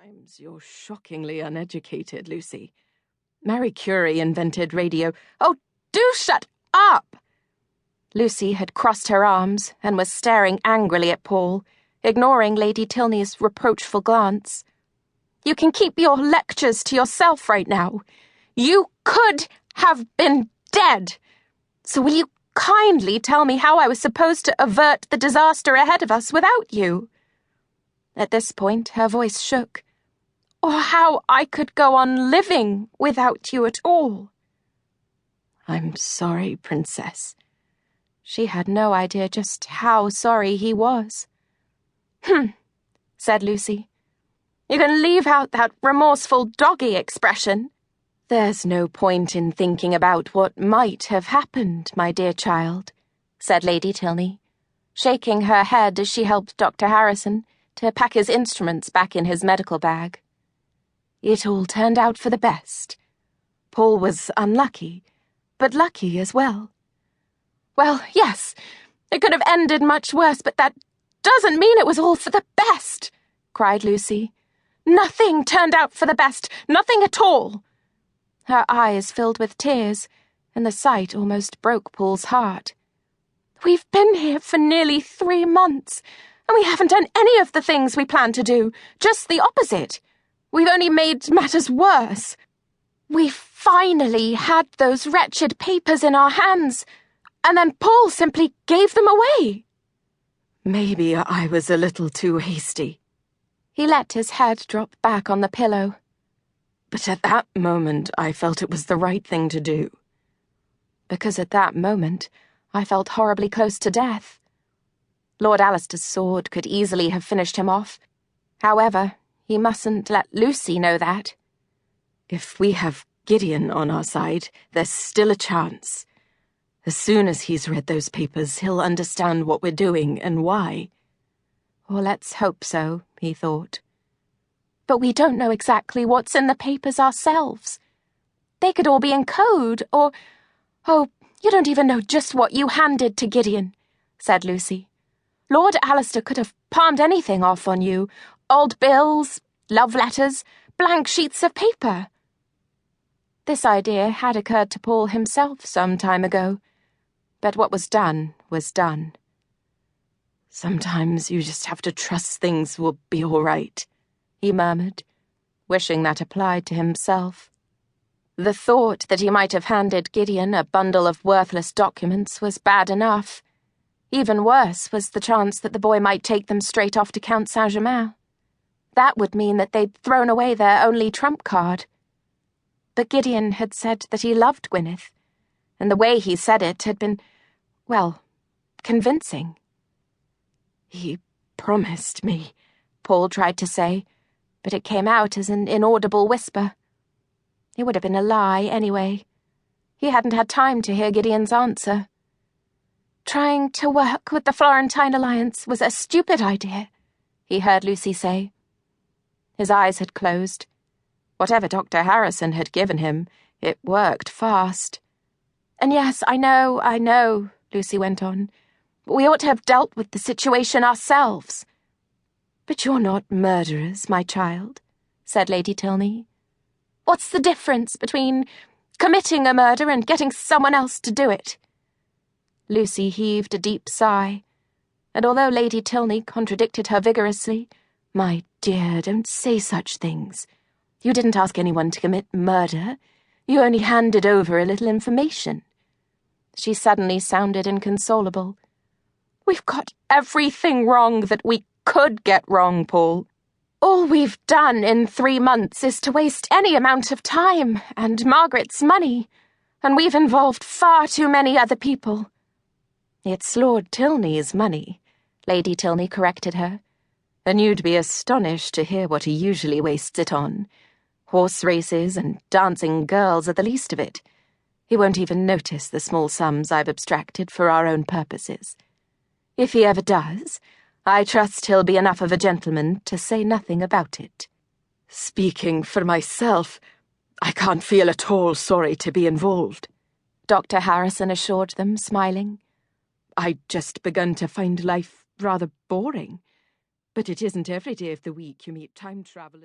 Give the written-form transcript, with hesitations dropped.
Sometimes you're shockingly uneducated, Lucy. Marie Curie invented radio. Oh, do shut up! Lucy had crossed her arms and was staring angrily at Paul, ignoring Lady Tilney's reproachful glance. You can keep your lectures to yourself right now. You could have been dead. So will you kindly tell me how I was supposed to avert the disaster ahead of us without you? At this point, her voice shook. Or how I could go on living without you at all. I'm sorry, Princess. She had no idea just how sorry he was. Said Lucy. You can leave out that remorseful doggy expression. There's no point in thinking about what might have happened, my dear child, said Lady Tilney, shaking her head as she helped Dr. Harrison to pack his instruments back in his medical bag. It all turned out for the best. Paul was unlucky, but lucky as well. Well, yes, it could have ended much worse, but that doesn't mean it was all for the best, cried Lucy. Nothing turned out for the best, nothing at all. Her eyes filled with tears, and the sight almost broke Paul's heart. We've been here for nearly 3 months, and we haven't done any of the things we planned to do, just the opposite. We've only made matters worse. We finally had those wretched papers in our hands, and then Paul simply gave them away. Maybe I was a little too hasty. He let his head drop back on the pillow. But at that moment, I felt it was the right thing to do. Because at that moment, I felt horribly close to death. Lord Alistair's sword could easily have finished him off. However, he mustn't let Lucy know that. If we have Gideon on our side, there's still a chance. As soon as he's read those papers, he'll understand what we're doing and why. Or let's hope so, he thought. But we don't know exactly what's in the papers ourselves. They could all be in code, or... Oh, you don't even know just what you handed to Gideon, said Lucy. Lord Alistair could have palmed anything off on you. Old bills, love letters, blank sheets of paper. This idea had occurred to Paul himself some time ago, but what was done was done. Sometimes you just have to trust things will be all right, he murmured, wishing that applied to himself. The thought that he might have handed Gideon a bundle of worthless documents was bad enough. Even worse was the chance that the boy might take them straight off to Count Saint-Germain. That would mean that they'd thrown away their only trump card. But Gideon had said that he loved Gwyneth, and the way he said it had been, well, convincing. He promised me, Paul tried to say, but it came out as an inaudible whisper. It would have been a lie anyway. He hadn't had time to hear Gideon's answer. Trying to work with the Florentine Alliance was a stupid idea, he heard Lucy say. His eyes had closed. Whatever Dr. Harrison had given him, it worked fast. And yes, I know, Lucy went on. We ought to have dealt with the situation ourselves. But you're not murderers, my child, said Lady Tilney. What's the difference between committing a murder and getting someone else to do it? Lucy heaved a deep sigh, and although Lady Tilney contradicted her vigorously, my dear, don't say such things. You didn't ask anyone to commit murder. You only handed over a little information. She suddenly sounded inconsolable. We've got everything wrong that we could get wrong, Paul. All we've done in 3 months is to waste any amount of time and Margaret's money, and we've involved far too many other people. It's Lord Tilney's money, Lady Tilney corrected her, and you'd be astonished to hear what he usually wastes it on. Horse races and dancing girls are the least of it. He won't even notice the small sums I've abstracted for our own purposes. If he ever does, I trust he'll be enough of a gentleman to say nothing about it. Speaking for myself, I can't feel at all sorry to be involved, Dr. Harrison assured them, smiling. I'd just begun to find life rather boring. But it isn't every day of the week you meet time travelers.